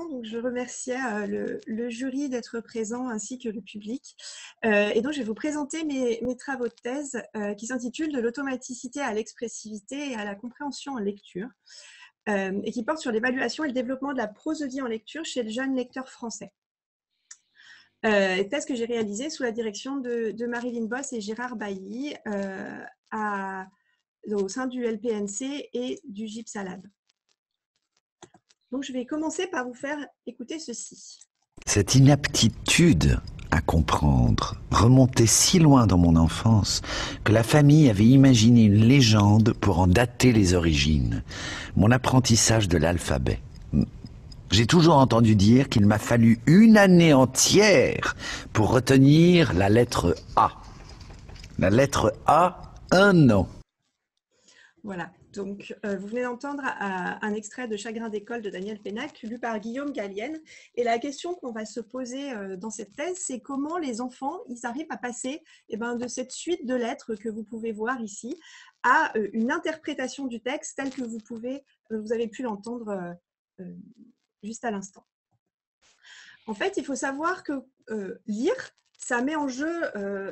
Donc, je remerciais le jury d'être présent ainsi que le public. Et donc, je vais vous présenter mes travaux de thèse qui s'intitulent De l'automaticité à l'expressivité et à la compréhension en lecture et qui portent sur l'évaluation et le développement de la prosodie en lecture chez le jeune lecteur français. Thèse que j'ai réalisée sous la direction de Marilyn Boss et Gérard Bailly au sein du LPNC et du GIPSALAB. Donc, je vais commencer par vous faire écouter ceci. Cette inaptitude à comprendre remontait si loin dans mon enfance que la famille avait imaginé une légende pour en dater les origines. Mon apprentissage de l'alphabet. J'ai toujours entendu dire qu'il m'a fallu une année entière pour retenir la lettre A. La lettre A, 1 an. Voilà, donc vous venez d'entendre un extrait de Chagrin d'école de Daniel Pénac, lu par Guillaume Gallienne. Et la question qu'on va se poser dans cette thèse, c'est comment les enfants ils arrivent à passer de cette suite de lettres que vous pouvez voir ici à une interprétation du texte tel que vous avez pu l'entendre juste à l'instant. En fait, il faut savoir que lire, ça met en jeu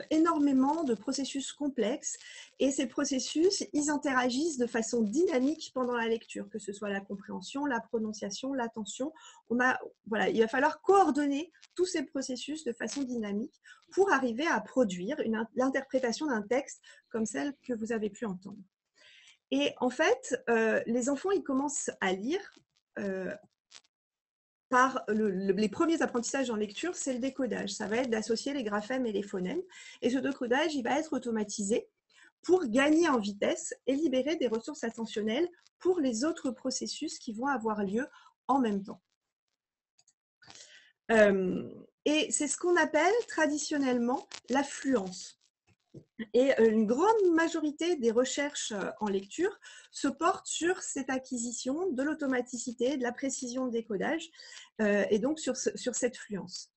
énormément de processus complexes et ces processus, ils interagissent de façon dynamique pendant la lecture, que ce soit la compréhension, la prononciation, l'attention. Il va falloir coordonner tous ces processus de façon dynamique pour arriver à produire l'interprétation d'un texte comme celle que vous avez pu entendre. Et en fait, les enfants, ils commencent à lire par les premiers apprentissages en lecture, c'est le décodage. Ça va être d'associer les graphèmes et les phonèmes. Et ce décodage, il va être automatisé pour gagner en vitesse et libérer des ressources attentionnelles pour les autres processus qui vont avoir lieu en même temps. Et c'est ce qu'on appelle traditionnellement la fluence. Et une grande majorité des recherches en lecture se portent sur cette acquisition de l'automaticité, de la précision de décodage, et donc sur cette fluence.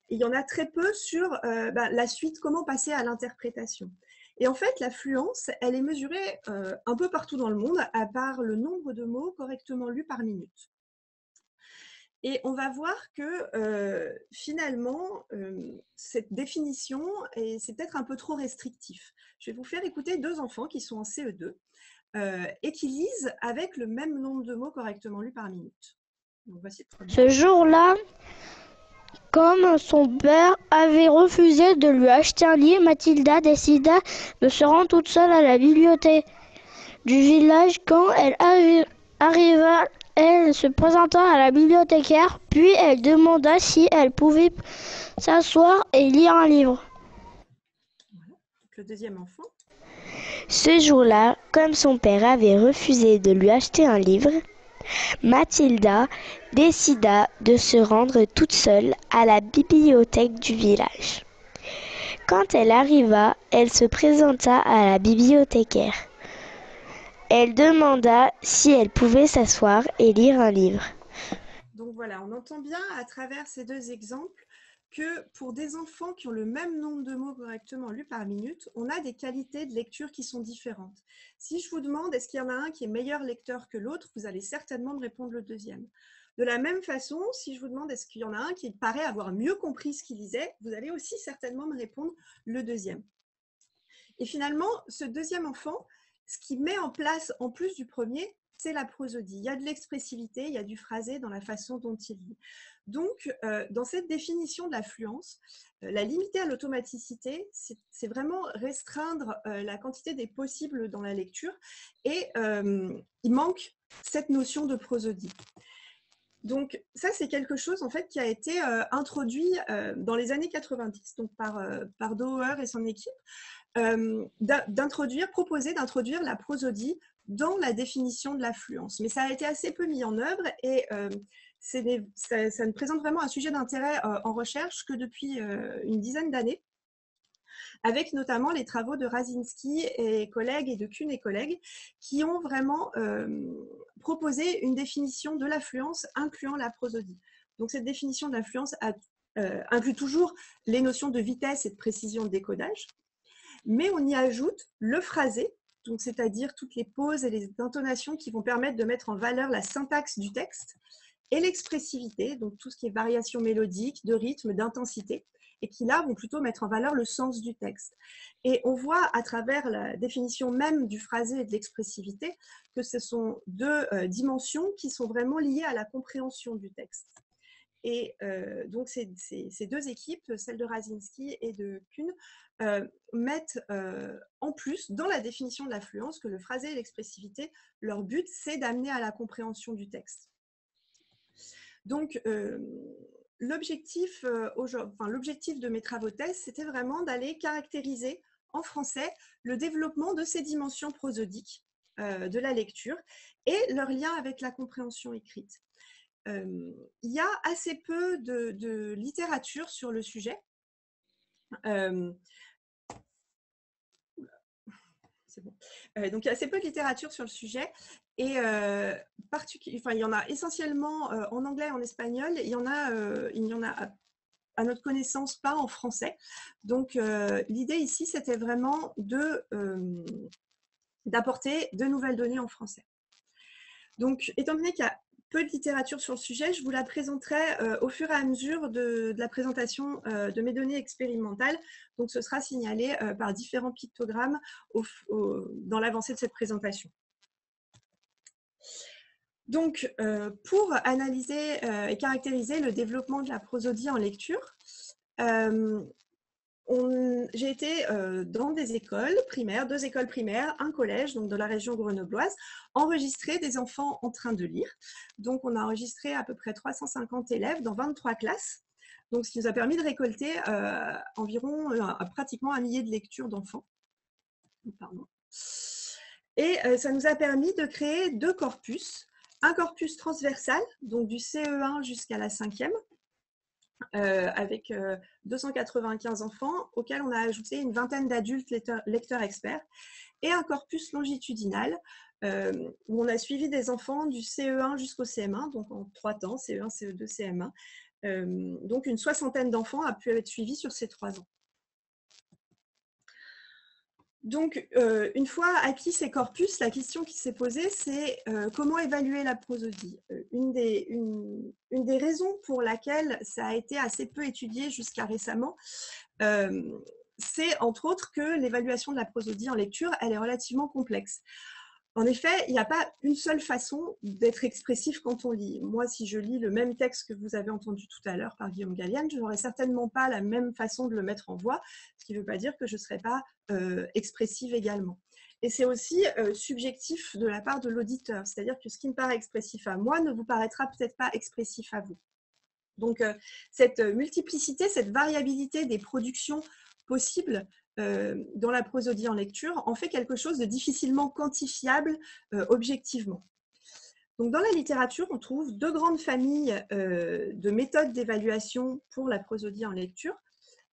Il y en a très peu sur la suite, comment passer à l'interprétation. Et en fait, la fluence, elle est mesurée un peu partout dans le monde, à part le nombre de mots correctement lus par minute. Et on va voir que finalement, cette définition, c'est peut-être un peu trop restrictif. Je vais vous faire écouter deux enfants qui sont en CE2 et qui lisent avec le même nombre de mots correctement lus par minute. Donc, voici le premier. Ce jour-là, comme son père avait refusé de lui acheter un livre, Mathilda décida de se rendre toute seule à la bibliothèque du village. Quand elle arriva, elle se présenta à la bibliothécaire, puis elle demanda si elle pouvait s'asseoir et lire un livre. Voilà. Le deuxième enfant. Ce jour-là, comme son père avait refusé de lui acheter un livre, Mathilda décida de se rendre toute seule à la bibliothèque du village. Quand elle arriva, elle se présenta à la bibliothécaire. Elle demanda si elle pouvait s'asseoir et lire un livre. Donc voilà, on entend bien à travers ces deux exemples que pour des enfants qui ont le même nombre de mots correctement lus par minute, on a des qualités de lecture qui sont différentes. Si je vous demande est-ce qu'il y en a un qui est meilleur lecteur que l'autre, vous allez certainement me répondre le deuxième. De la même façon, si je vous demande est-ce qu'il y en a un qui paraît avoir mieux compris ce qu'il lisait, vous allez aussi certainement me répondre le deuxième. Et finalement, ce deuxième enfant, ce qui met en place, en plus du premier, c'est la prosodie. Il y a de l'expressivité, il y a du phrasé dans la façon dont il lit. Donc, dans cette définition de la fluence, la limiter à l'automaticité, c'est vraiment restreindre la quantité des possibles dans la lecture et il manque cette notion de prosodie. Donc, ça, c'est quelque chose en fait, qui a été introduit dans les années 90 donc par Doer et son équipe, proposer d'introduire la prosodie dans la définition de la fluence. Mais ça a été assez peu mis en œuvre et ça ne présente vraiment un sujet d'intérêt en recherche que depuis une dizaine d'années, avec notamment les travaux de Rasinski et collègues et de Kuhn et collègues qui ont vraiment proposé une définition de la fluence incluant la prosodie. Donc cette définition de la fluence inclut toujours les notions de vitesse et de précision de décodage, mais on y ajoute le phrasé, donc c'est-à-dire toutes les pauses et les intonations qui vont permettre de mettre en valeur la syntaxe du texte, et l'expressivité, donc tout ce qui est variation mélodique, de rythme, d'intensité, et qui là vont plutôt mettre en valeur le sens du texte. Et on voit à travers la définition même du phrasé et de l'expressivité que ce sont deux dimensions qui sont vraiment liées à la compréhension du texte. Et donc ces deux équipes, celle de Rasinski et de Kuhn, mettent en plus dans la définition de l'affluence que le phrasé et l'expressivité, leur but, c'est d'amener à la compréhension du texte. Donc, l'objectif de mes travaux de thèse, c'était vraiment d'aller caractériser en français le développement de ces dimensions prosodiques de la lecture et leur lien avec la compréhension écrite. Il y a assez peu de littérature sur le sujet. C'est bon. Donc, il y a assez peu de littérature sur le sujet. Et il y en a essentiellement en anglais et en espagnol. Il y en a à notre connaissance pas en français. Donc, l'idée ici, c'était vraiment d'apporter de nouvelles données en français. Donc, étant donné qu'il y a peu de littérature sur le sujet, je vous la présenterai au fur et à mesure de la présentation de mes données expérimentales. Donc, ce sera signalé par différents pictogrammes dans l'avancée de cette présentation. Donc, pour analyser et caractériser le développement de la prosodie en lecture, j'ai été dans des écoles primaires, 2 écoles primaires, un collège, donc de la région grenobloise, enregistrer des enfants en train de lire. Donc, on a enregistré à peu près 350 élèves dans 23 classes, donc ce qui nous a permis de récolter environ pratiquement 1 millier de lectures d'enfants. Et ça nous a permis de créer 2 corpus. Un corpus transversal, donc du CE1 jusqu'à la 5e, avec 295 enfants, auquel on a ajouté une vingtaine d'adultes lecteurs experts, et un corpus longitudinal, où on a suivi des enfants du CE1 jusqu'au CM1, donc en 3 temps, CE1, CE2, CM1. Donc une soixantaine d'enfants a pu être suivis sur ces 3 ans. Donc, une fois acquis ces corpus, la question qui s'est posée, c'est comment évaluer la prosodie. Une des raisons pour laquelle ça a été assez peu étudié jusqu'à récemment, c'est entre autres que l'évaluation de la prosodie en lecture, elle est relativement complexe. En effet, il n'y a pas une seule façon d'être expressif quand on lit. Moi, si je lis le même texte que vous avez entendu tout à l'heure par Guillaume Gallienne, je n'aurai certainement pas la même façon de le mettre en voix, ce qui ne veut pas dire que je ne serai pas expressive également. Et c'est aussi subjectif de la part de l'auditeur, c'est-à-dire que ce qui me paraît expressif à moi ne vous paraîtra peut-être pas expressif à vous. Donc, cette multiplicité, cette variabilité des productions possibles dans la prosodie en lecture en fait quelque chose de difficilement quantifiable objectivement. Donc, dans la littérature, on trouve 2 grandes familles de méthodes d'évaluation pour la prosodie en lecture.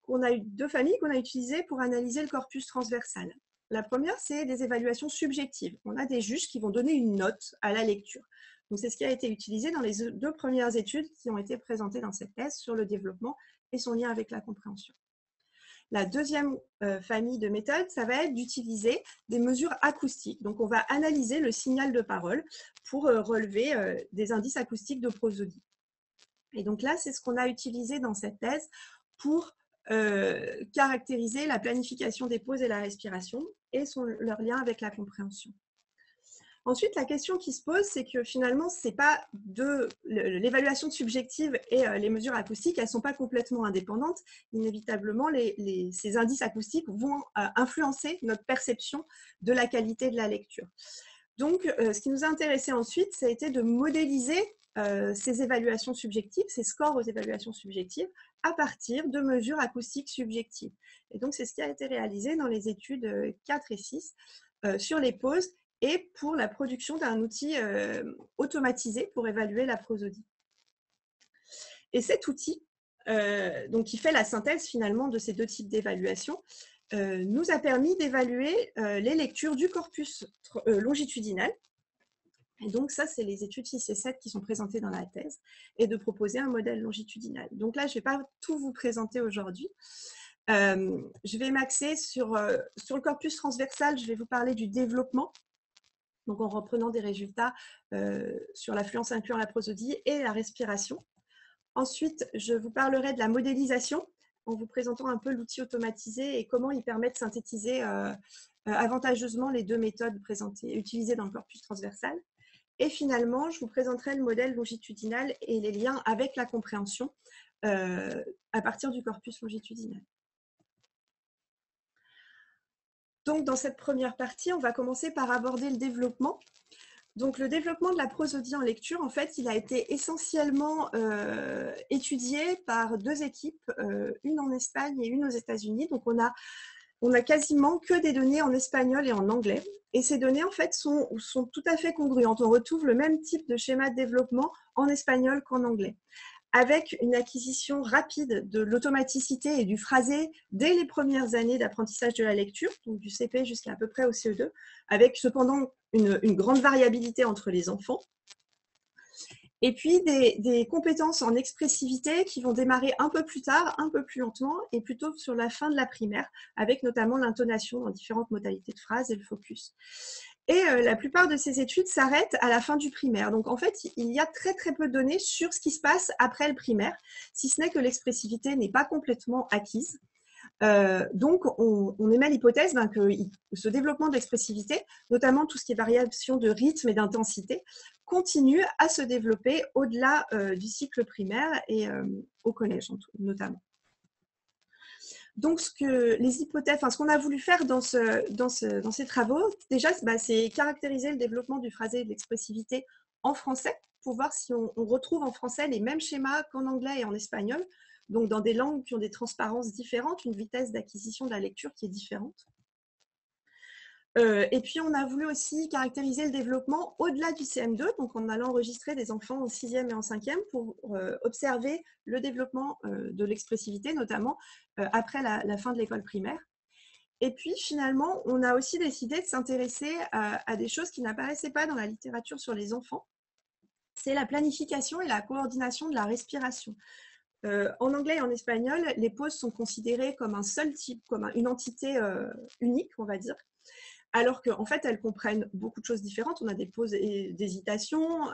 2 familles qu'on a utilisées pour analyser le corpus transversal. La première, c'est des évaluations subjectives. On a des juges qui vont donner une note à la lecture. Donc, c'est ce qui a été utilisé dans les 2 premières études qui ont été présentées dans cette thèse sur le développement et son lien avec la compréhension. La deuxième famille de méthodes, ça va être d'utiliser des mesures acoustiques. Donc, on va analyser le signal de parole pour relever des indices acoustiques de prosodie. Et donc là, c'est ce qu'on a utilisé dans cette thèse pour caractériser la planification des pauses et la respiration et leur lien avec la compréhension. Ensuite, la question qui se pose, c'est que finalement, c'est pas l'évaluation subjective et les mesures acoustiques, elles ne sont pas complètement indépendantes. Inévitablement, ces indices acoustiques vont influencer notre perception de la qualité de la lecture. Donc, ce qui nous a intéressé ensuite, ça a été de modéliser ces évaluations subjectives, ces scores aux évaluations subjectives, à partir de mesures acoustiques subjectives. Et donc, c'est ce qui a été réalisé dans les études 4 et 6 sur les pauses et pour la production d'un outil automatisé pour évaluer la prosodie. Et cet outil, donc, qui fait la synthèse finalement de ces 2 types d'évaluation, nous a permis d'évaluer les lectures du corpus longitudinal. Et donc, ça, c'est les études 6 et 7 qui sont présentées dans la thèse, et de proposer un modèle longitudinal. Donc là, je ne vais pas tout vous présenter aujourd'hui. Je vais m'axer sur le corpus transversal, je vais vous parler du développement. donc en reprenant des résultats sur la fluence incluant la prosodie et la respiration. Ensuite, je vous parlerai de la modélisation en vous présentant un peu l'outil automatisé et comment il permet de synthétiser avantageusement les deux méthodes utilisées dans le corpus transversal. Et finalement, je vous présenterai le modèle longitudinal et les liens avec la compréhension à partir du corpus longitudinal. Donc, dans cette première partie, on va commencer par aborder le développement. Donc, le développement de la prosodie en lecture, en fait, il a été essentiellement étudié par deux équipes, une en Espagne et une aux États-Unis. Donc, on a quasiment que des données en espagnol et en anglais. Et ces données, en fait, sont tout à fait congruentes. On retrouve le même type de schéma de développement en espagnol qu'en anglais, avec une acquisition rapide de l'automaticité et du phrasé dès les premières années d'apprentissage de la lecture, donc du CP jusqu'à peu près au CE2, avec cependant une grande variabilité entre les enfants. Et puis des compétences en expressivité qui vont démarrer un peu plus tard, un peu plus lentement, et plutôt sur la fin de la primaire, avec notamment l'intonation dans différentes modalités de phrases et le focus. Et la plupart de ces études s'arrêtent à la fin du primaire. Donc en fait, il y a très très peu de données sur ce qui se passe après le primaire, si ce n'est que l'expressivité n'est pas complètement acquise. Donc, on émet l'hypothèse que ce développement de l'expressivité, notamment tout ce qui est variation de rythme et d'intensité, continue à se développer au-delà du cycle primaire et au collège notamment. Donc, ce qu'on a voulu faire dans ces travaux, déjà, c'est caractériser le développement du phrasé et de l'expressivité en français, pour voir si on retrouve en français les mêmes schémas qu'en anglais et en espagnol, donc dans des langues qui ont des transparences différentes, une vitesse d'acquisition de la lecture qui est différente. Et puis, on a voulu aussi caractériser le développement au-delà du CM2, donc en allant enregistrer des enfants en 6e et en 5e pour observer le développement de l'expressivité, notamment après la fin de l'école primaire. Et puis, finalement, on a aussi décidé de s'intéresser à des choses qui n'apparaissaient pas dans la littérature sur les enfants. C'est la planification et la coordination de la respiration. En anglais et en espagnol, les pauses sont considérées comme un seul type, comme une entité unique, on va dire, alors qu'en fait, elles comprennent beaucoup de choses différentes. On a des pauses d'hésitation,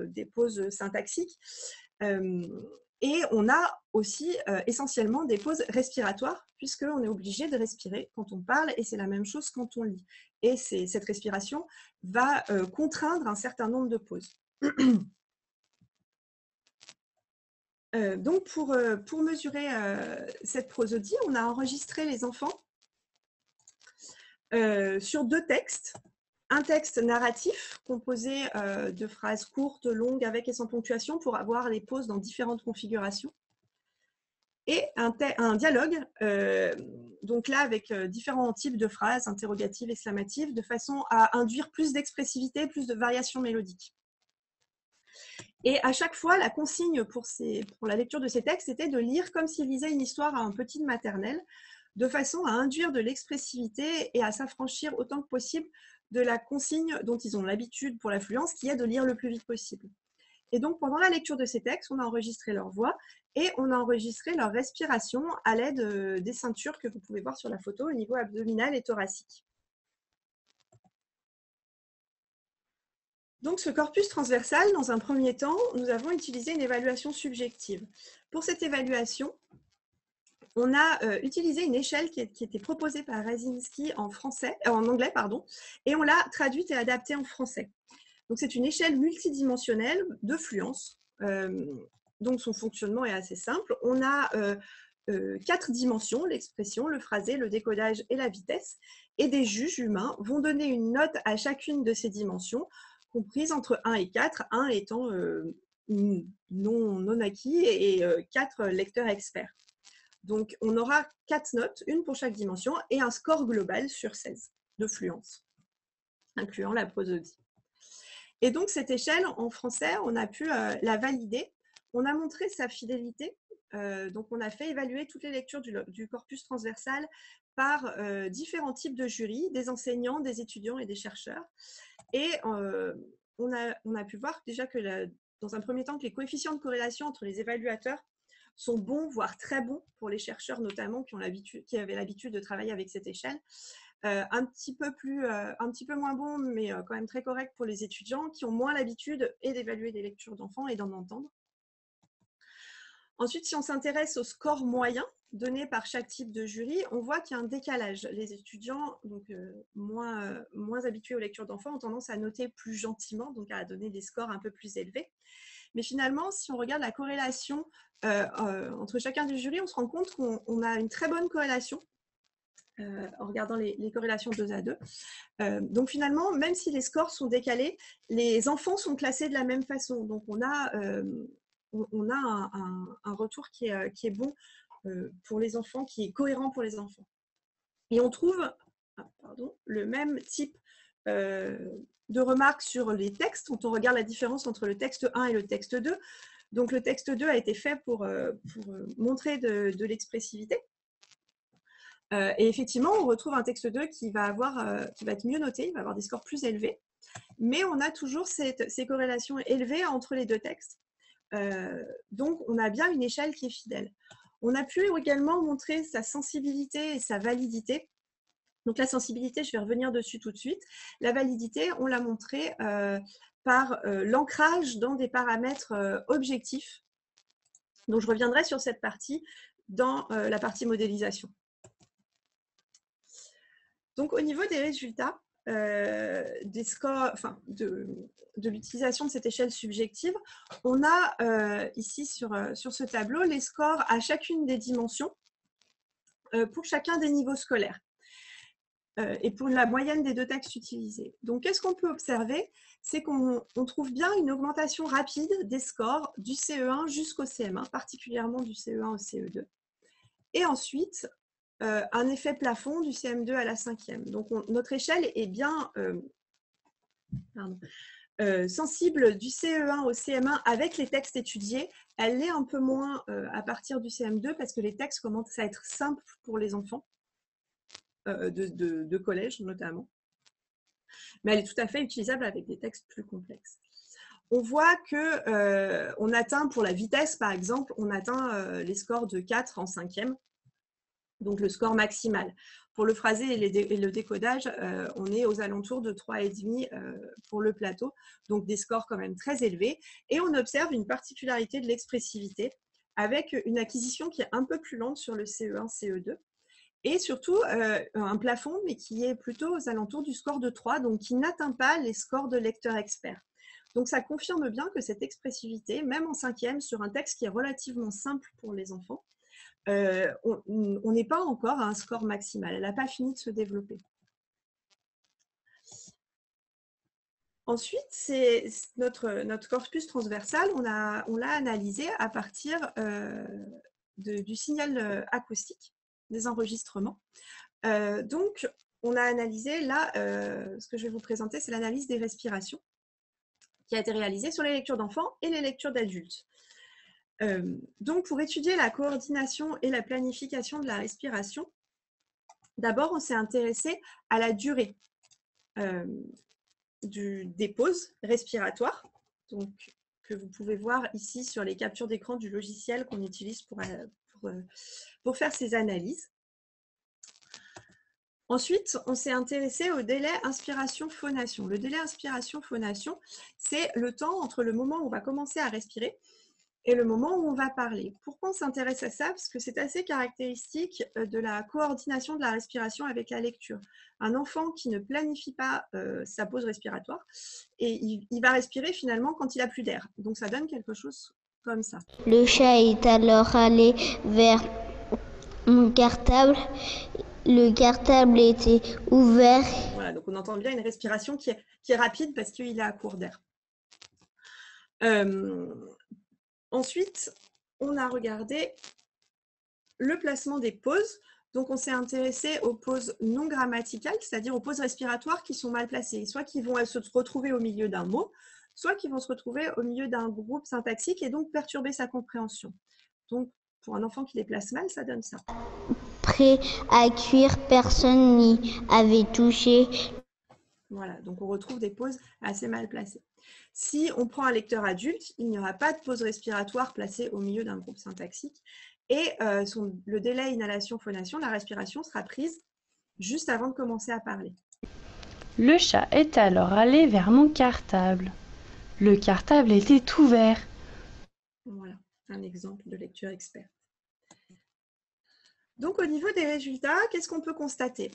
des pauses syntaxiques, et on a aussi essentiellement des pauses respiratoires, puisqu'on est obligé de respirer quand on parle, et c'est la même chose quand on lit. Et cette respiration va contraindre un certain nombre de pauses. Donc, pour mesurer cette prosodie, on a enregistré les enfants sur deux textes. Un texte narratif composé de phrases courtes, longues, avec et sans ponctuation pour avoir les pauses dans différentes configurations. Et un dialogue, donc là avec différents types de phrases, interrogatives, exclamatives, de façon à induire plus d'expressivité, plus de variations mélodiques. Et à chaque fois, la consigne pour la lecture de ces textes était de lire comme s'il lisait une histoire à un petit de maternelle, de façon à induire de l'expressivité et à s'affranchir autant que possible de la consigne dont ils ont l'habitude pour la fluence, qui est de lire le plus vite possible. Et donc, pendant la lecture de ces textes, on a enregistré leur voix et on a enregistré leur respiration à l'aide des ceintures que vous pouvez voir sur la photo au niveau abdominal et thoracique. Donc, ce corpus transversal, dans un premier temps, nous avons utilisé une évaluation subjective. Pour cette évaluation, on a utilisé une échelle qui était proposée par Rasinski en anglais, et on l'a traduite et adaptée en français. Donc, c'est une échelle multidimensionnelle de fluence. Donc, son fonctionnement est assez simple. On a 4 dimensions, l'expression, le phrasé, le décodage et la vitesse. Et des juges humains vont donner une note à chacune de ces dimensions, comprises entre 1 et 4, 1 étant non acquis et 4 lecteurs experts. Donc, on aura 4 notes, une pour chaque dimension, et un score global sur 16 de fluence, incluant la prosodie. Et donc, cette échelle, en français, on a pu la valider. On a montré sa fidélité. Donc, on a fait évaluer toutes les lectures du corpus transversal par différents types de jurys, des enseignants, des étudiants et des chercheurs. Et on a pu voir déjà que, dans un premier temps, que les coefficients de corrélation entre les évaluateurs sont bons, voire très bons, pour les chercheurs notamment qui avaient l'habitude de travailler avec cette échelle. un petit peu moins bon, mais quand même très correct pour les étudiants qui ont moins l'habitude et d'évaluer les lectures d'enfants et d'en entendre. Ensuite, si on s'intéresse au score moyen donné par chaque type de jury, on voit qu'il y a un décalage. Les étudiants, donc moins habitués aux lectures d'enfants, ont tendance à noter plus gentiment, donc à donner des scores un peu plus élevés. Mais finalement, si on regarde la corrélation entre chacun des jurys, on se rend compte qu'on a une très bonne corrélation en regardant les corrélations 2 à 2. Donc finalement, même si les scores sont décalés, les enfants sont classés de la même façon. Donc on a un retour qui est bon pour les enfants, qui est cohérent pour les enfants. Et on trouve le même type de remarques sur les textes quand on regarde la différence entre le texte 1 et le texte 2. Donc le texte 2 a été fait pour montrer de l'expressivité. Et effectivement, on retrouve un texte 2 qui va être mieux noté, il va avoir des scores plus élevés, mais on a toujours ces corrélations élevées entre les deux textes. Donc, on a bien une échelle qui est fidèle. On a pu également montrer sa sensibilité et sa validité. Donc, la sensibilité, je vais revenir dessus tout de suite. La validité, on l'a montré par l'ancrage dans des paramètres objectifs. Donc, je reviendrai sur cette partie dans la partie modélisation. Donc, au niveau des résultats, des scores, de l'utilisation de cette échelle subjective, on a ici sur ce tableau les scores à chacune des dimensions pour chacun des niveaux scolaires et pour la moyenne des deux textes utilisés. Donc, qu'est-ce qu'on peut observer? C'est qu'on trouve bien une augmentation rapide des scores du CE1 jusqu'au CM1, particulièrement du CE1 au CE2. Et ensuite, un effet plafond du CM2 à la 5e. Donc, notre échelle est bien sensible du CE1 au CM1 avec les textes étudiés. Elle l'est un peu moins à partir du CM2 parce que les textes commencent à être simples pour les enfants de collège notamment. Mais elle est tout à fait utilisable avec des textes plus complexes. On voit qu'on atteint, pour la vitesse par exemple, on atteint les scores de 4 en 5e. Donc le score maximal. Pour le phrasé et le décodage, on est aux alentours de 3,5 pour le plateau, donc des scores quand même très élevés. Et on observe une particularité de l'expressivité avec une acquisition qui est un peu plus lente sur le CE1, CE2. Et surtout, un plafond, mais qui est plutôt aux alentours du score de 3, donc qui n'atteint pas les scores de lecteur expert. Donc ça confirme bien que cette expressivité, même en 5e, sur un texte qui est relativement simple pour les enfants, on n'est pas encore à un score maximal. Elle n'a pas fini de se développer. Ensuite, c'est notre corpus transversal, on l'a analysé à partir du signal acoustique, des enregistrements. Donc, on a analysé, là, ce que je vais vous présenter, c'est l'analyse des respirations qui a été réalisée sur les lectures d'enfants et les lectures d'adultes. Donc, pour étudier la coordination et la planification de la respiration, d'abord, on s'est intéressé à la durée des pauses respiratoires, donc, que vous pouvez voir ici sur les captures d'écran du logiciel qu'on utilise pour faire ces analyses. Ensuite, on s'est intéressé au délai inspiration-phonation. Le délai inspiration-phonation, c'est le temps entre le moment où on va commencer à respirer et le moment où on va parler. Pourquoi on s'intéresse à ça? Parce que c'est assez caractéristique de la coordination de la respiration avec la lecture. Un enfant qui ne planifie pas sa pause respiratoire, et il va respirer finalement quand il n'a plus d'air. Donc ça donne quelque chose comme ça. Le chat est alors allé vers mon cartable. Le cartable était ouvert. Voilà, donc on entend bien une respiration qui est rapide parce qu'il est à court d'air. Ensuite, on a regardé le placement des pauses. Donc, on s'est intéressé aux pauses non grammaticales, c'est-à-dire aux pauses respiratoires qui sont mal placées, soit qui vont se retrouver au milieu d'un mot, soit qui vont se retrouver au milieu d'un groupe syntaxique et donc perturber sa compréhension. Donc, pour un enfant qui les place mal, ça donne ça. Prêt à cuire, personne n'y avait touché. Voilà, donc on retrouve des pauses assez mal placées. Si on prend un lecteur adulte, il n'y aura pas de pause respiratoire placée au milieu d'un groupe syntaxique et le délai inhalation-phonation, la respiration sera prise juste avant de commencer à parler. Le chat est alors allé vers mon cartable. Le cartable était ouvert. Voilà, un exemple de lecture experte. Donc, au niveau des résultats, qu'est-ce qu'on peut constater?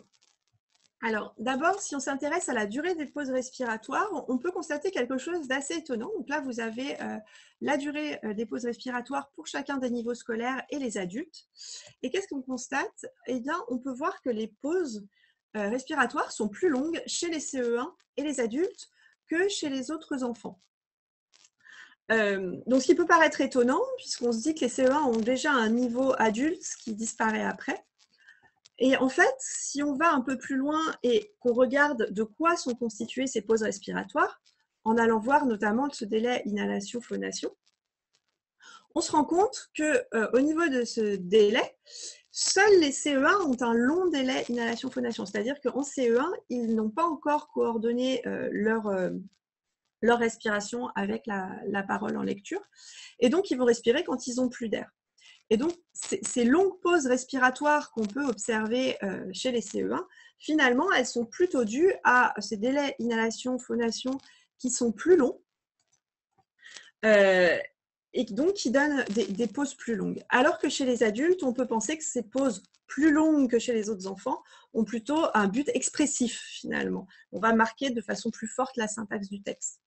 Alors, d'abord, si on s'intéresse à la durée des pauses respiratoires, on peut constater quelque chose d'assez étonnant. Donc là, vous avez la durée des pauses respiratoires pour chacun des niveaux scolaires et les adultes. Et qu'est-ce qu'on constate? Eh bien, on peut voir que les pauses respiratoires sont plus longues chez les CE1 et les adultes que chez les autres enfants. Donc, ce qui peut paraître étonnant, puisqu'on se dit que les CE1 ont déjà un niveau adulte, ce qui disparaît après. Et en fait, si on va un peu plus loin et qu'on regarde de quoi sont constituées ces pauses respiratoires, en allant voir notamment ce délai inhalation-phonation, on se rend compte qu'au niveau de ce délai, seuls les CE1 ont un long délai inhalation-phonation. C'est-à-dire qu'en CE1, ils n'ont pas encore coordonné leur respiration avec la parole en lecture. Et donc, ils vont respirer quand ils n'ont plus d'air. Et donc, ces longues pauses respiratoires qu'on peut observer chez les CE1, finalement, elles sont plutôt dues à ces délais inhalation-phonation qui sont plus longs et donc qui donnent des pauses plus longues. Alors que chez les adultes, on peut penser que ces pauses plus longues que chez les autres enfants ont plutôt un but expressif, finalement. On va marquer de façon plus forte la syntaxe du texte.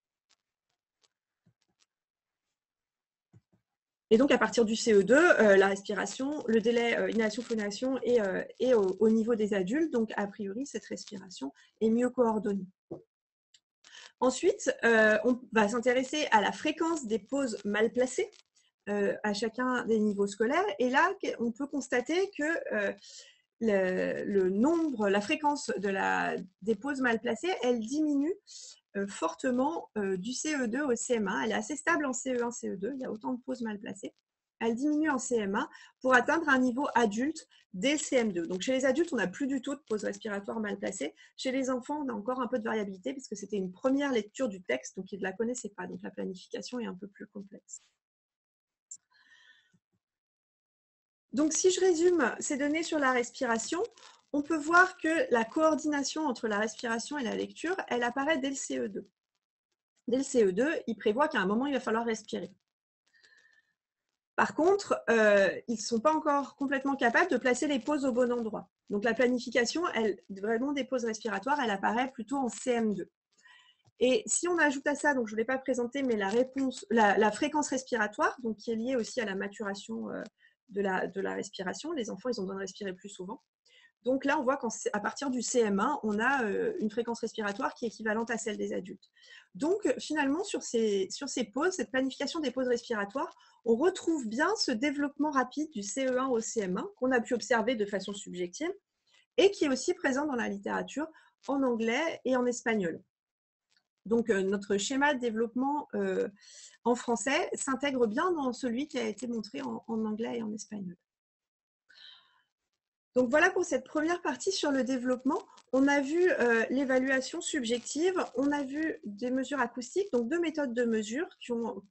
Et donc, à partir du CE2, la respiration, le délai inhalation-phonation est au niveau des adultes. Donc, a priori, cette respiration est mieux coordonnée. Ensuite, on va s'intéresser à la fréquence des pauses mal placées à chacun des niveaux scolaires. Et là, on peut constater que la fréquence des pauses mal placées, elle diminue fortement du CE2 au CM1. Elle est assez stable en CE1, CE2, il y a autant de pauses mal placées. Elle diminue en CM1 pour atteindre un niveau adulte dès le CM2. Donc chez les adultes, on n'a plus du tout de pauses respiratoires mal placées. Chez les enfants, on a encore un peu de variabilité puisque c'était une première lecture du texte, donc ils ne la connaissaient pas. Donc la planification est un peu plus complexe. Donc si je résume ces données sur la respiration, on peut voir que la coordination entre la respiration et la lecture, elle apparaît dès le CE2. Dès le CE2, il prévoit qu'à un moment, il va falloir respirer. Par contre, ils ne sont pas encore complètement capables de placer les pauses au bon endroit. Donc la planification, vraiment des pauses respiratoires, elle apparaît plutôt en CM2. Et si on ajoute à ça, donc je ne l'ai pas présenté, mais la fréquence respiratoire, donc qui est liée aussi à la maturation de la respiration, les enfants, ils ont besoin de respirer plus souvent. Donc là, on voit qu'à partir du CM1, on a une fréquence respiratoire qui est équivalente à celle des adultes. Donc finalement, sur ces pauses, cette planification des pauses respiratoires, on retrouve bien ce développement rapide du CE1 au CM1 qu'on a pu observer de façon subjective et qui est aussi présent dans la littérature en anglais et en espagnol. Donc notre schéma de développement en français s'intègre bien dans celui qui a été montré en anglais et en espagnol. Donc voilà pour cette première partie sur le développement. On a vu l'évaluation subjective, on a vu des mesures acoustiques, donc 2 méthodes de mesure qui ont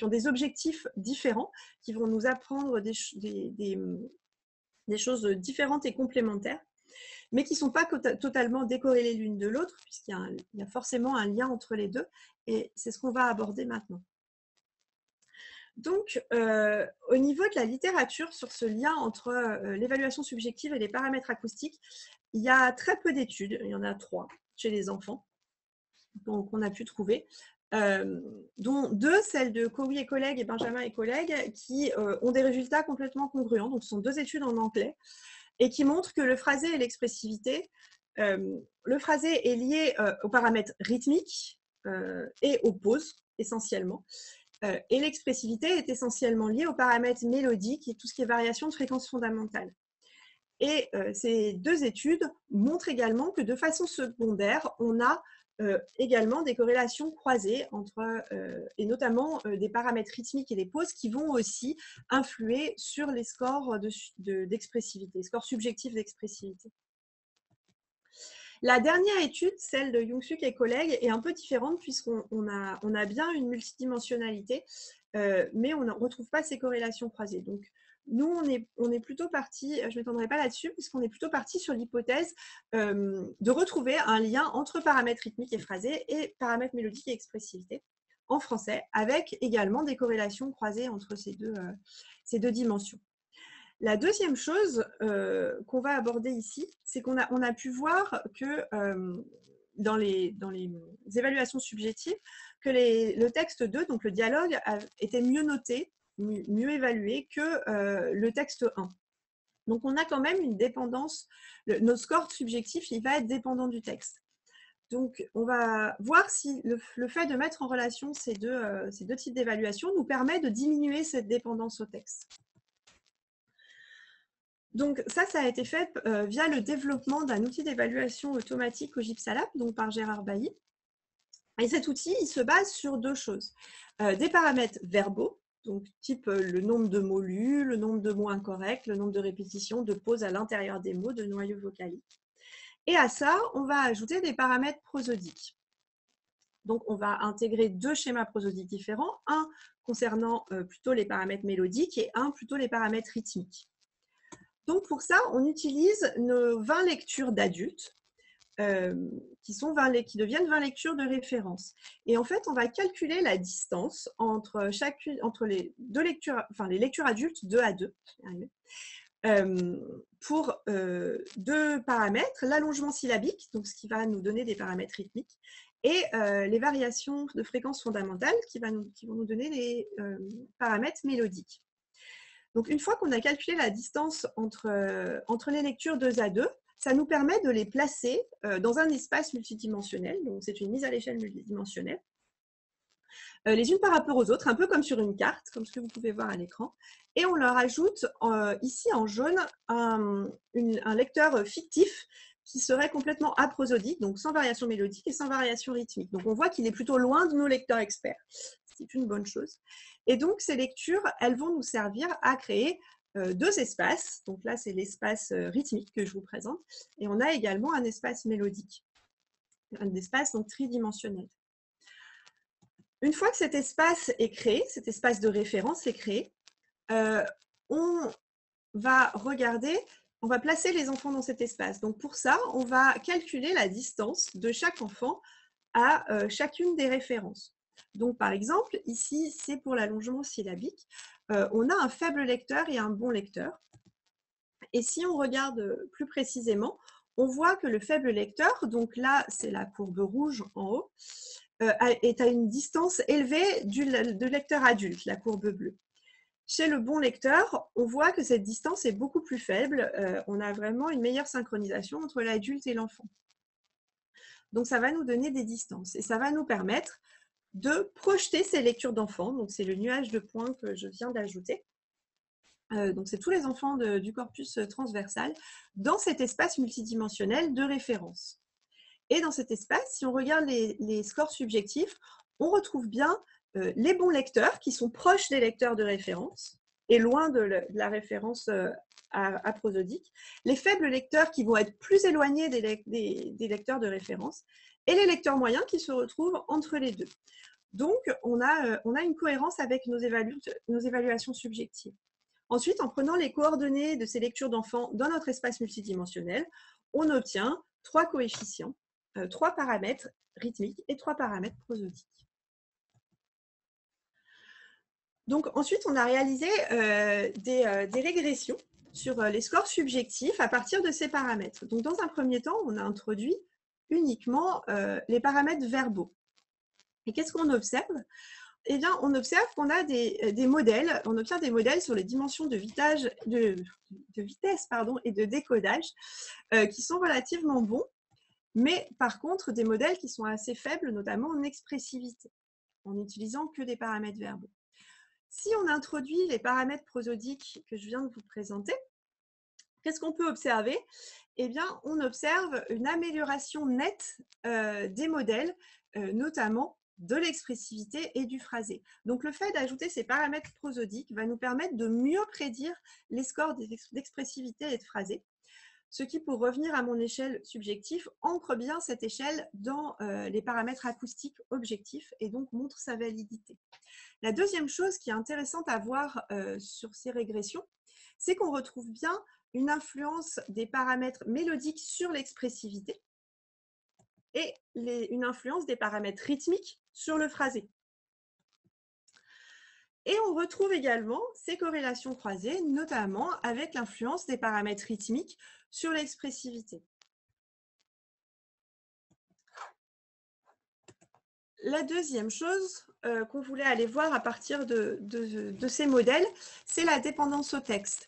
des objectifs différents, qui vont nous apprendre des choses différentes et complémentaires, mais qui ne sont pas totalement décorrélées l'une de l'autre, puisqu'il y a forcément un lien entre les deux, et c'est ce qu'on va aborder maintenant. Donc, au niveau de la littérature sur ce lien entre l'évaluation subjective et les paramètres acoustiques, il y a très peu d'études, il y en a 3 chez les enfants qu'on a pu trouver, dont 2, celles de Cowie et collègues et Benjamin et collègues, qui ont des résultats complètement congruents. Donc, ce sont 2 études en anglais et qui montrent que le phrasé et l'expressivité, le phrasé est lié aux paramètres rythmiques et aux pauses essentiellement. Et l'expressivité est essentiellement liée aux paramètres mélodiques et tout ce qui est variation de fréquence fondamentale. Et ces 2 études montrent également que de façon secondaire, on a également des corrélations croisées et notamment des paramètres rythmiques et des pauses qui vont aussi influer sur les scores d'expressivité, les scores subjectifs d'expressivité. La dernière étude, celle de Young-Suk et collègues, est un peu différente puisqu'on a bien une multidimensionnalité mais on ne retrouve pas ces corrélations croisées. Donc, nous, on est plutôt parti, je ne m'étendrai pas là-dessus, puisqu'on est plutôt parti sur l'hypothèse de retrouver un lien entre paramètres rythmiques et phrasés et paramètres mélodiques et expressivité en français, avec également des corrélations croisées entre ces deux dimensions. La deuxième chose qu'on va aborder ici, c'est qu'on a pu voir que dans les évaluations subjectives, que le texte 2, donc le dialogue, était mieux noté, mieux évalué que le texte 1. Donc, on a quand même une dépendance. Notre score subjectif, il va être dépendant du texte. Donc, on va voir si le fait de mettre en relation ces deux types d'évaluation nous permet de diminuer cette dépendance au texte. Donc, ça a été fait via le développement d'un outil d'évaluation automatique au GIPSALAB, donc par Gérard Bailly. Et cet outil, il se base sur deux choses. Des paramètres verbaux, donc type le nombre de mots lus, le nombre de mots incorrects, le nombre de répétitions, de pauses à l'intérieur des mots, de noyaux vocaliques. Et à ça, on va ajouter des paramètres prosodiques. Donc, on va intégrer deux schémas prosodiques différents, un concernant plutôt les paramètres mélodiques et un plutôt les paramètres rythmiques. Donc, pour ça, on utilise nos 20 lectures d'adultes qui deviennent 20 lectures de référence. Et en fait, on va calculer la distance entre les deux lectures, enfin les lectures adultes 2 à 2, pour deux paramètres, l'allongement syllabique, donc ce qui va nous donner des paramètres rythmiques, et les variations de fréquence fondamentale qui vont nous donner les paramètres mélodiques. Donc, une fois qu'on a calculé la distance entre les lectures 2 à 2, ça nous permet de les placer dans un espace multidimensionnel. Donc, c'est une mise à l'échelle multidimensionnelle. Les unes par rapport aux autres, un peu comme sur une carte, comme ce que vous pouvez voir à l'écran. Et on leur ajoute ici en jaune un lecteur fictif qui serait complètement aprosodique, donc sans variation mélodique et sans variation rythmique. Donc, on voit qu'il est plutôt loin de nos lecteurs experts. C'est une bonne chose. Et donc, ces lectures, elles vont nous servir à créer deux espaces. Donc là, c'est l'espace rythmique que je vous présente. Et on a également un espace mélodique, un espace donc tridimensionnel. Une fois que cet espace est créé, cet espace de référence est créé, on va regarder, on va placer les enfants dans cet espace. Donc pour ça, on va calculer la distance de chaque enfant à chacune des références. Donc, par exemple, ici, c'est pour l'allongement syllabique. On a un faible lecteur et un bon lecteur. Et si on regarde plus précisément, on voit que le faible lecteur, donc là, c'est la courbe rouge en haut, est à une distance élevée de lecteur adulte, la courbe bleue. Chez le bon lecteur, on voit que cette distance est beaucoup plus faible. On a vraiment une meilleure synchronisation entre l'adulte et l'enfant. Donc, ça va nous donner des distances et ça va nous permettre de projeter ces lectures d'enfants. Donc, c'est le nuage de points que je viens d'ajouter. Donc, c'est tous les enfants du corpus transversal dans cet espace multidimensionnel de référence. Et dans cet espace, si on regarde les scores subjectifs, on retrouve bien les bons lecteurs qui sont proches des lecteurs de référence et loin de la référence aprosodique, les faibles lecteurs qui vont être plus éloignés des lecteurs de référence et les lecteurs moyens qui se retrouvent entre les deux. Donc, on a une cohérence avec nos évaluations subjectives. Ensuite, en prenant les coordonnées de ces lectures d'enfants dans notre espace multidimensionnel, on obtient 3 coefficients, 3 paramètres rythmiques et 3 paramètres prosodiques. Donc, ensuite, on a réalisé des régressions sur les scores subjectifs à partir de ces paramètres. Donc, dans un premier temps, on a introduit uniquement les paramètres verbaux. Et qu'est-ce qu'on observe? Eh bien, on observe qu'on a des modèles, on obtient des modèles sur les dimensions de vitesse et de décodage qui sont relativement bons, mais par contre, des modèles qui sont assez faibles, notamment en expressivité, en n'utilisant que des paramètres verbaux. Si on introduit les paramètres prosodiques que je viens de vous présenter, qu'est-ce qu'on peut observer? Eh bien, on observe une amélioration nette des modèles, notamment de l'expressivité et du phrasé. Donc, le fait d'ajouter ces paramètres prosodiques va nous permettre de mieux prédire les scores d'expressivité et de phrasé. ce qui, pour revenir à mon échelle subjective, ancre bien cette échelle dans les paramètres acoustiques objectifs et donc montre sa validité. La deuxième chose qui est intéressante à voir sur ces régressions, c'est qu'on retrouve bien une influence des paramètres mélodiques sur l'expressivité et une influence des paramètres rythmiques sur le phrasé. Et on retrouve également ces corrélations croisées, notamment avec l'influence des paramètres rythmiques sur l'expressivité. La deuxième chose qu'on voulait aller voir à partir de ces modèles, c'est la dépendance au texte.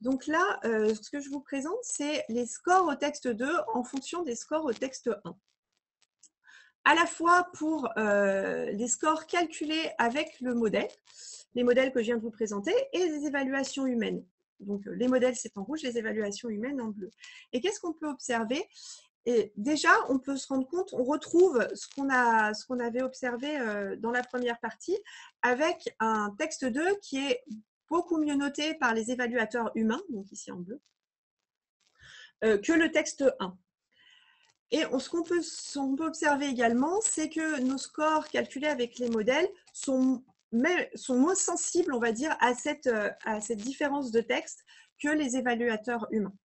Donc là, ce que je vous présente, c'est les scores au texte 2 en fonction des scores au texte 1. À la fois pour les scores calculés avec le modèle, les modèles que je viens de vous présenter, et les évaluations humaines. Donc les modèles, c'est en rouge, les évaluations humaines en bleu. Et qu'est-ce qu'on peut observer? Et déjà, on peut se rendre compte, on retrouve ce qu'on avait observé dans la première partie, avec un texte 2 qui est beaucoup mieux noté par les évaluateurs humains, donc ici en bleu, que le texte 1. Et ce qu'on peut observer également, c'est que nos scores calculés avec les modèles sont moins sensibles, on va dire, à cette différence de texte que les évaluateurs humains.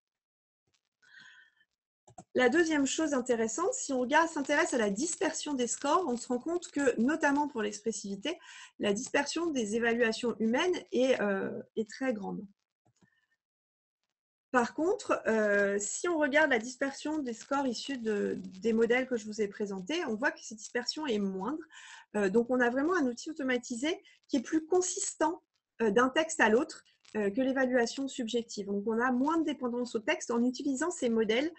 La deuxième chose intéressante, si on s'intéresse à la dispersion des scores, on se rend compte que, notamment pour l'expressivité, la dispersion des évaluations humaines est très grande. Par contre, si on regarde la dispersion des scores issus des modèles que je vous ai présentés, on voit que cette dispersion est moindre. Donc, on a vraiment un outil automatisé qui est plus consistant d'un texte à l'autre que l'évaluation subjective. Donc, on a moins de dépendance au texte en utilisant ces modèles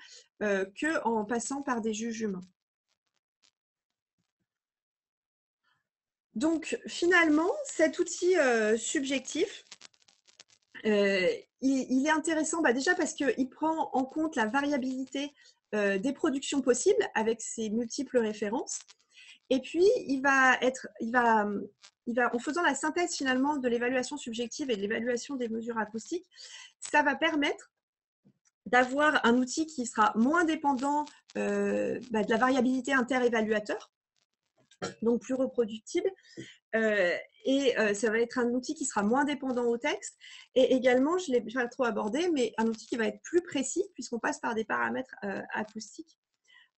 qu'en passant par des juges humains. Donc, finalement, cet outil subjectif, il est intéressant déjà parce qu'il prend en compte la variabilité des productions possibles avec ses multiples références. Et puis, en faisant la synthèse finalement de l'évaluation subjective et de l'évaluation des mesures acoustiques, ça va permettre d'avoir un outil qui sera moins dépendant de la variabilité inter-évaluateur, donc plus reproductible, ça va être un outil qui sera moins dépendant au texte, et également, je ne l'ai pas trop abordé, mais un outil qui va être plus précis puisqu'on passe par des paramètres acoustiques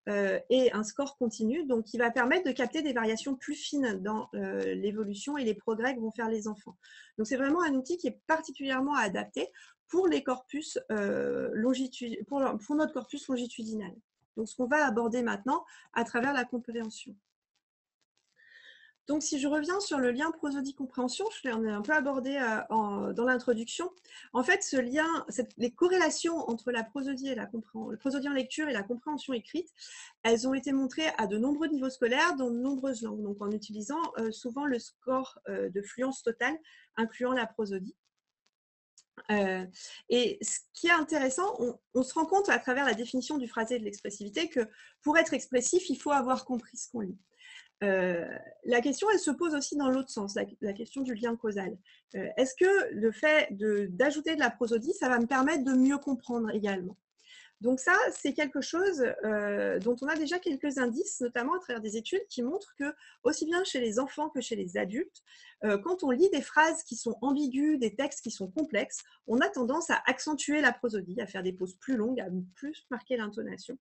et un score continu, donc qui va permettre de capter des variations plus fines dans l'évolution et les progrès que vont faire les enfants. Donc c'est vraiment un outil qui est particulièrement adapté pour les corpus pour notre corpus longitudinal. Donc ce qu'on va aborder maintenant à travers la compréhension. Donc, si je reviens sur le lien prosodie-compréhension, je l'ai un peu abordé dans l'introduction. En fait, ce lien, les corrélations entre la prosodie en lecture et la compréhension écrite, elles ont été montrées à de nombreux niveaux scolaires dans de nombreuses langues, donc en utilisant souvent le score de fluence totale, incluant la prosodie. Et ce qui est intéressant, on se rend compte à travers la définition du phrasé et de l'expressivité que pour être expressif, il faut avoir compris ce qu'on lit. La question, elle se pose aussi dans l'autre sens, la question du lien causal. Est-ce que le fait d'ajouter de la prosodie, ça va me permettre de mieux comprendre également? Donc ça, c'est quelque chose dont on a déjà quelques indices, notamment à travers des études qui montrent que, aussi bien chez les enfants que chez les adultes, quand on lit des phrases qui sont ambiguës, des textes qui sont complexes, on a tendance à accentuer la prosodie, à faire des pauses plus longues, à plus marquer l'intonation.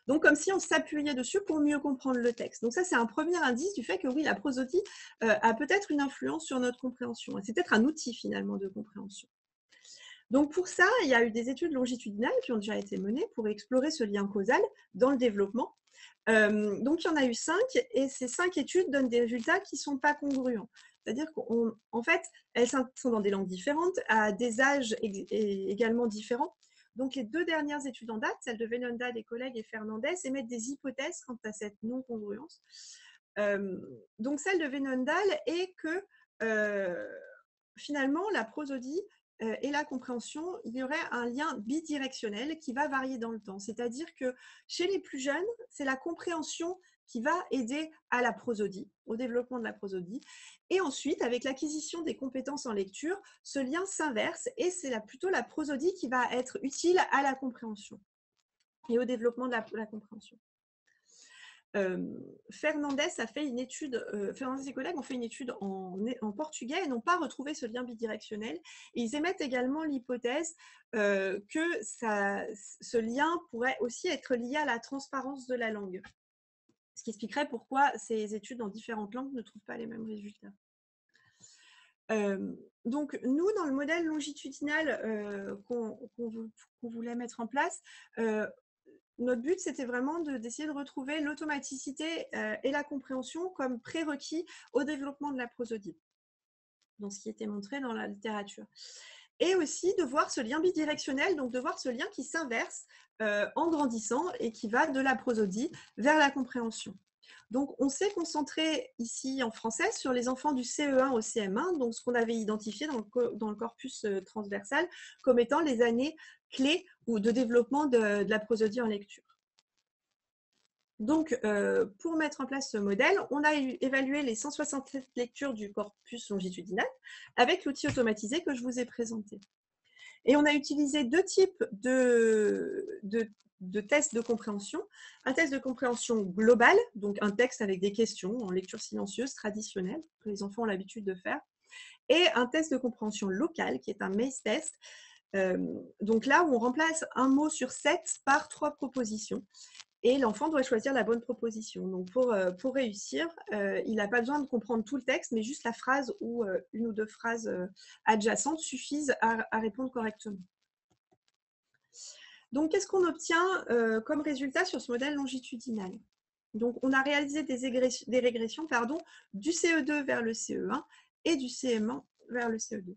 Donc, comme si on s'appuyait dessus pour mieux comprendre le texte. Donc ça, c'est un premier indice du fait que oui, la prosodie a peut-être une influence sur notre compréhension. C'est peut-être un outil finalement de compréhension. Donc pour ça, il y a eu des études longitudinales qui ont déjà été menées pour explorer ce lien causal dans le développement. Donc il y en a eu 5, et ces 5 études donnent des résultats qui ne sont pas congruents. C'est-à-dire qu'en fait, elles sont dans des langues différentes, à des âges également différents. Donc, les 2 dernières études en date, celles de Venondal et collègues et Fernandez, émettent des hypothèses quant à cette non-congruence. Donc, celle de Venondal est que finalement, la prosodie et la compréhension, il y aurait un lien bidirectionnel qui va varier dans le temps. C'est-à-dire que chez les plus jeunes, c'est la compréhension qui va aider à la prosodie, au développement de la prosodie. Et ensuite, avec l'acquisition des compétences en lecture, ce lien s'inverse et c'est plutôt la prosodie qui va être utile à la compréhension et au développement de la compréhension. Fernandez a fait une étude, Fernandez et ses collègues ont fait une étude en portugais et n'ont pas retrouvé ce lien bidirectionnel. Et ils émettent également l'hypothèse que ce lien pourrait aussi être lié à la transparence de la langue. Ce qui expliquerait pourquoi ces études dans différentes langues ne trouvent pas les mêmes résultats. Donc, nous, dans le modèle longitudinal qu'on voulait mettre en place, notre but, c'était vraiment d'essayer de retrouver l'automaticité et la compréhension comme prérequis au développement de la prosodie, dans ce qui était montré dans la littérature. Et aussi de voir ce lien bidirectionnel, donc de voir ce lien qui s'inverse en grandissant et qui va de la prosodie vers la compréhension. Donc, on s'est concentré ici en français sur les enfants du CE1 au CM1, donc ce qu'on avait identifié dans le corpus transversal comme étant les années clés ou de développement de la prosodie en lecture. Donc, pour mettre en place ce modèle, on a évalué les 167 lectures du corpus longitudinal avec l'outil automatisé que je vous ai présenté. Et on a utilisé deux types de tests de compréhension. Un test de compréhension global, donc un texte avec des questions en lecture silencieuse traditionnelle, que les enfants ont l'habitude de faire, et un test de compréhension locale, qui est un maze test. Donc là, où on remplace un mot sur 7 par 3 propositions. Et l'enfant doit choisir la bonne proposition. Donc pour réussir, il n'a pas besoin de comprendre tout le texte, mais juste la phrase ou une ou deux phrases adjacentes suffisent à répondre correctement. Donc, qu'est-ce qu'on obtient comme résultat sur ce modèle longitudinal? Donc, on a réalisé des régressions du CE2 vers le CE1 et du CM1 vers le CE2.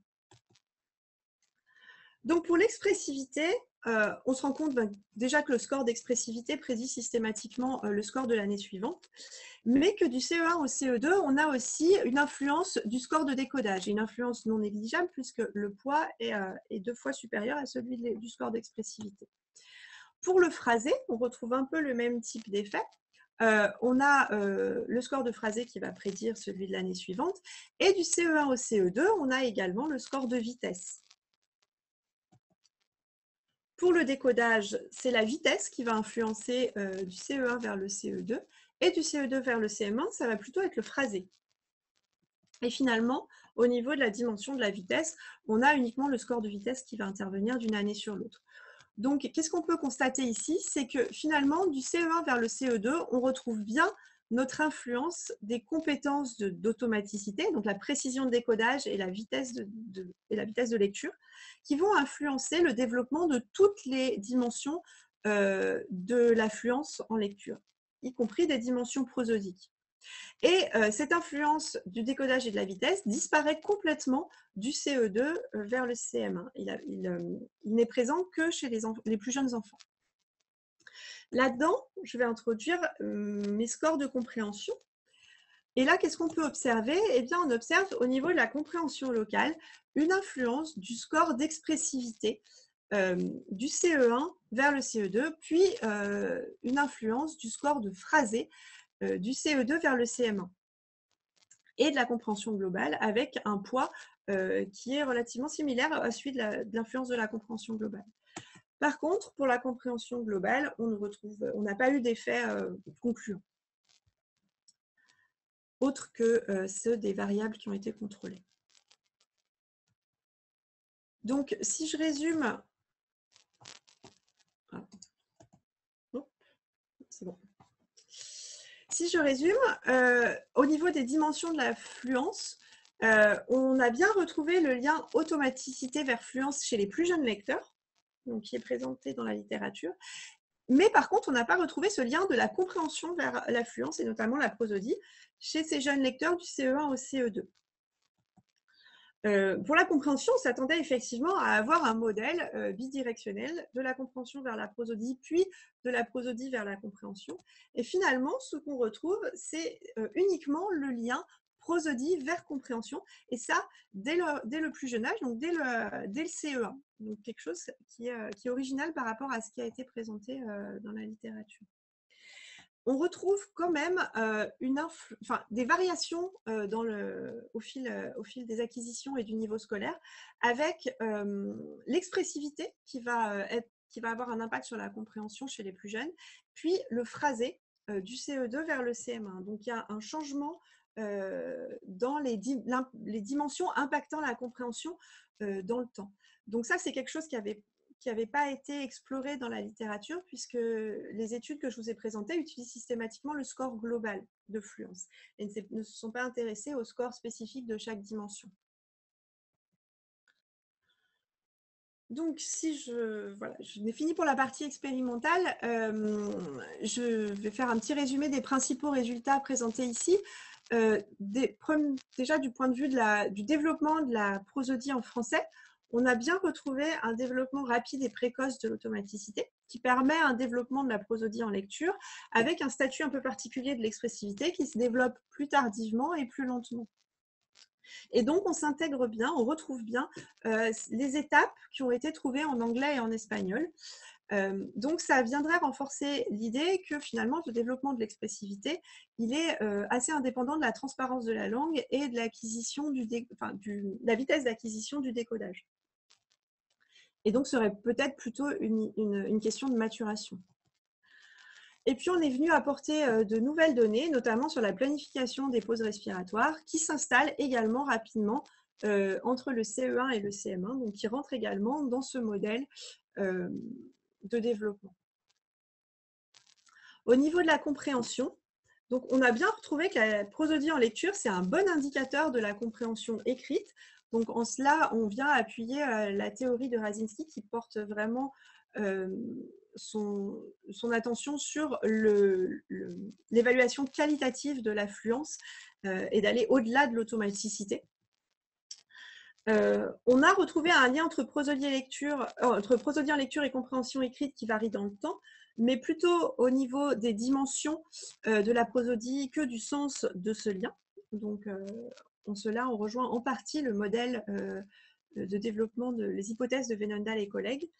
Donc, pour l'expressivité, on se rend compte déjà que le score d'expressivité prédit systématiquement le score de l'année suivante, mais que du CE1 au CE2, on a aussi une influence du score de décodage, une influence non négligeable puisque le poids est 2 fois supérieur à celui du score d'expressivité. Pour le phrasé, on retrouve un peu le même type d'effet. On a le score de phrasé qui va prédire celui de l'année suivante, et du CE1 au CE2, on a également le score de vitesse. Pour le décodage, c'est la vitesse qui va influencer du CE1 vers le CE2, et du CE2 vers le CM1, ça va plutôt être le phrasé. Et finalement, au niveau de la dimension de la vitesse, on a uniquement le score de vitesse qui va intervenir d'une année sur l'autre. Donc, qu'est-ce qu'on peut constater ici? C'est que finalement, du CE1 vers le CE2, on retrouve bien notre influence des compétences d'automaticité, donc la précision de décodage et la vitesse de lecture, qui vont influencer le développement de toutes les dimensions de l'affluence en lecture, y compris des dimensions prosodiques. Et cette influence du décodage et de la vitesse disparaît complètement du CE2 vers le CM1. Il n'est présent que chez les plus jeunes enfants. Là-dedans, je vais introduire mes scores de compréhension. Et là, qu'est-ce qu'on peut observer? Eh bien, on observe au niveau de la compréhension locale une influence du score d'expressivité du CE1 vers le CE2, puis une influence du score de phrasé du CE2 vers le CM1 et de la compréhension globale avec un poids qui est relativement similaire à celui de l'influence de la compréhension globale. Par contre, pour la compréhension globale, on n'a pas eu d'effet concluant, autre que ceux des variables qui ont été contrôlées. Donc, si je résume... c'est bon. Si je résume, au niveau des dimensions de la fluence, on a bien retrouvé le lien automaticité vers fluence chez les plus jeunes lecteurs, donc qui est présenté dans la littérature. Mais par contre, on n'a pas retrouvé ce lien de la compréhension vers la fluence, et notamment la prosodie, chez ces jeunes lecteurs du CE1 au CE2. Pour la compréhension, on s'attendait effectivement à avoir un modèle bidirectionnel de la compréhension vers la prosodie, puis de la prosodie vers la compréhension. Et finalement, ce qu'on retrouve, c'est uniquement le lien prosodie vers compréhension, et ça dès le plus jeune âge, donc dès le CE1. Donc quelque chose qui est original par rapport à ce qui a été présenté dans la littérature. on retrouve quand même des variations au fil des acquisitions et du niveau scolaire, avec l'expressivité qui va avoir un impact sur la compréhension chez les plus jeunes, puis le phrasé du CE2 vers le CM1. Donc, il y a un changement dans les dimensions impactant la compréhension dans le temps. Donc ça, c'est quelque chose qui n'avait pas été exploré dans la littérature, puisque les études que je vous ai présentées utilisent systématiquement le score global de fluence et ne se sont pas intéressées au score spécifique de chaque dimension. Donc, je n'ai fini pour la partie expérimentale. Je vais faire un petit résumé des principaux résultats présentés ici. Déjà, du point de vue du développement de la prosodie en français, on a bien retrouvé un développement rapide et précoce de l'automaticité qui permet un développement de la prosodie en lecture avec un statut un peu particulier de l'expressivité qui se développe plus tardivement et plus lentement. Et donc, on s'intègre bien, on retrouve bien les étapes qui ont été trouvées en anglais et en espagnol. Donc, ça viendrait renforcer l'idée que finalement, le développement de l'expressivité, il est assez indépendant de la transparence de la langue et de l'acquisition la vitesse d'acquisition du décodage. Et donc, ce serait peut-être plutôt une question de maturation. Et puis, on est venu apporter de nouvelles données, notamment sur la planification des pauses respiratoires, qui s'installent également rapidement entre le CE1 et le CM1, donc qui rentrent également dans ce modèle de développement. Au niveau de la compréhension, donc on a bien retrouvé que la prosodie en lecture, c'est un bon indicateur de la compréhension écrite. Donc en cela, on vient appuyer la théorie de Rasinski qui porte vraiment son attention sur l'évaluation qualitative de la fluence et d'aller au-delà de l'automaticité. On a retrouvé un lien entre prosodie en lecture et compréhension écrite qui varie dans le temps, mais plutôt au niveau des dimensions de la prosodie que du sens de ce lien. Donc, en cela, on rejoint en partie le modèle de développement les hypothèses de Veenendaal et collègues.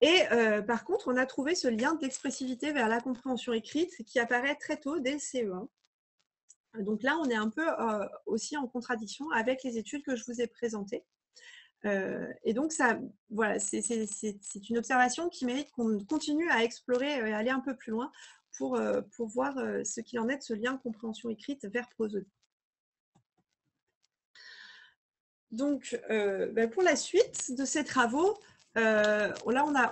Et par contre, on a trouvé ce lien d'expressivité vers la compréhension écrite qui apparaît très tôt dès le CE1. Donc là, on est un peu aussi en contradiction avec les études que je vous ai présentées. Et donc, voilà, c'est une observation qui mérite qu'on continue à explorer et aller un peu plus loin pour voir ce qu'il en est de ce lien compréhension écrite vers prosodie. Donc, pour la suite de ces travaux, là,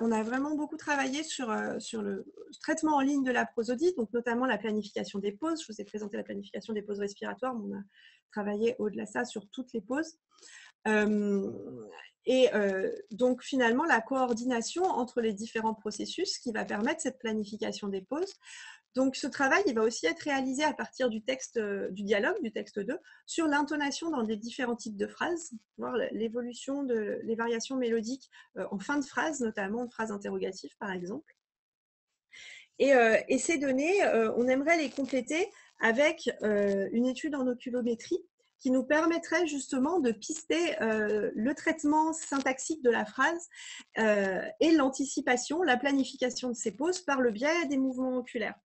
on a vraiment beaucoup travaillé sur le traitement en ligne de la prosodie, donc notamment la planification des pauses. Je vous ai présenté la planification des pauses respiratoires, mais on a travaillé au-delà de ça sur toutes les pauses. Donc, finalement, la coordination entre les différents processus qui va permettre cette planification des pauses. Donc, ce travail, il va aussi être réalisé à partir du texte, du dialogue, du texte 2, sur l'intonation dans les différents types de phrases, voir l'évolution les variations mélodiques en fin de phrase, notamment en phrases interrogatives, par exemple. Et ces données, on aimerait les compléter avec une étude en oculométrie qui nous permettrait justement de pister le traitement syntaxique de la phrase et l'anticipation, la planification de ces pauses par le biais des mouvements oculaires.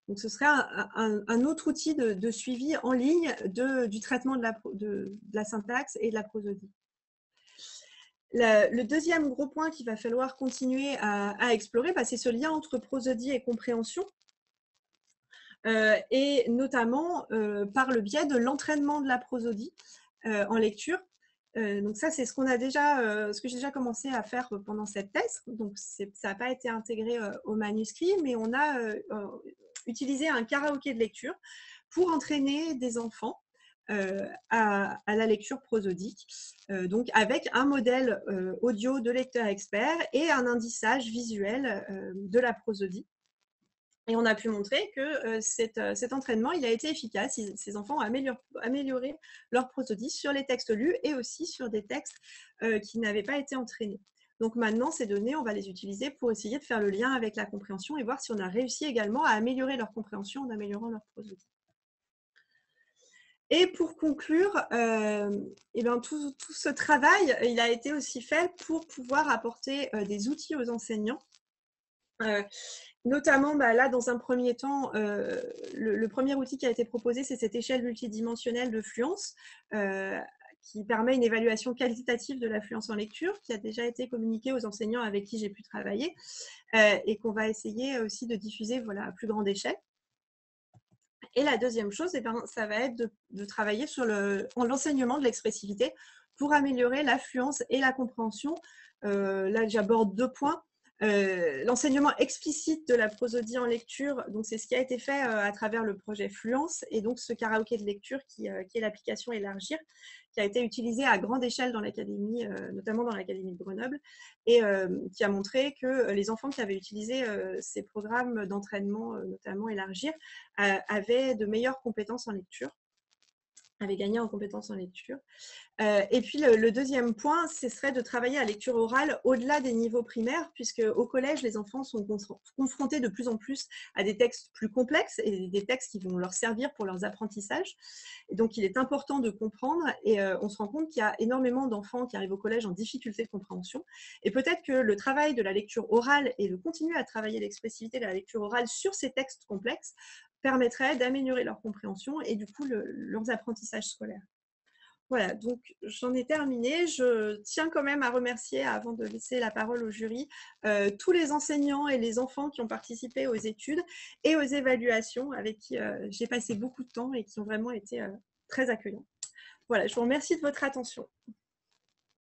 Donc, ce serait un autre outil de suivi en ligne du traitement de la syntaxe et de la prosodie. Le deuxième gros point qu'il va falloir continuer à explorer, c'est ce lien entre prosodie et compréhension, et notamment par le biais de l'entraînement de la prosodie en lecture. Donc ça, c'est ce que j'ai déjà commencé à faire pendant cette thèse. Donc ça n'a pas été intégré au manuscrit, mais on a utilisé un karaoké de lecture pour entraîner des enfants à la lecture prosodique, donc avec un modèle audio de lecteur expert et un indissage visuel de la prosodie. Et on a pu montrer que cet entraînement, il a été efficace. Ces enfants ont amélioré leur prosodie sur les textes lus et aussi sur des textes qui n'avaient pas été entraînés. Donc maintenant, ces données, on va les utiliser pour essayer de faire le lien avec la compréhension et voir si on a réussi également à améliorer leur compréhension en améliorant leur prosodie. Et pour conclure, tout ce travail, il a été aussi fait pour pouvoir apporter des outils aux enseignants Notamment, là, dans un premier temps, le premier outil qui a été proposé, c'est cette échelle multidimensionnelle de fluence, qui permet une évaluation qualitative de la fluence en lecture, qui a déjà été communiquée aux enseignants avec qui j'ai pu travailler, et qu'on va essayer aussi de diffuser à plus grande échelle. Et la deuxième chose, ça va être de travailler sur l'enseignement de l'expressivité pour améliorer la fluence et la compréhension. Là, j'aborde 2 points. L'enseignement explicite de la prosodie en lecture, donc c'est ce qui a été fait à travers le projet Fluence, et donc ce karaoké de lecture qui est l'application Élargir, qui a été utilisé à grande échelle dans l'académie, notamment dans l'académie de Grenoble, et qui a montré que les enfants qui avaient utilisé ces programmes d'entraînement, notamment Élargir, avaient de meilleures compétences en lecture, avaient gagné en compétences en lecture. Et puis le deuxième point, ce serait de travailler à lecture orale au-delà des niveaux primaires, puisque au collège, les enfants sont confrontés de plus en plus à des textes plus complexes et des textes qui vont leur servir pour leurs apprentissages. Et donc, il est important de comprendre, et on se rend compte qu'il y a énormément d'enfants qui arrivent au collège en difficulté de compréhension. Et peut-être que le travail de la lecture orale et de continuer à travailler l'expressivité de la lecture orale sur ces textes complexes permettrait d'améliorer leur compréhension et du coup leurs apprentissages scolaires. Voilà, donc j'en ai terminé. Je tiens quand même à remercier, avant de laisser la parole au jury, tous les enseignants et les enfants qui ont participé aux études et aux évaluations, avec qui j'ai passé beaucoup de temps et qui ont vraiment été très accueillants. Voilà, je vous remercie de votre attention.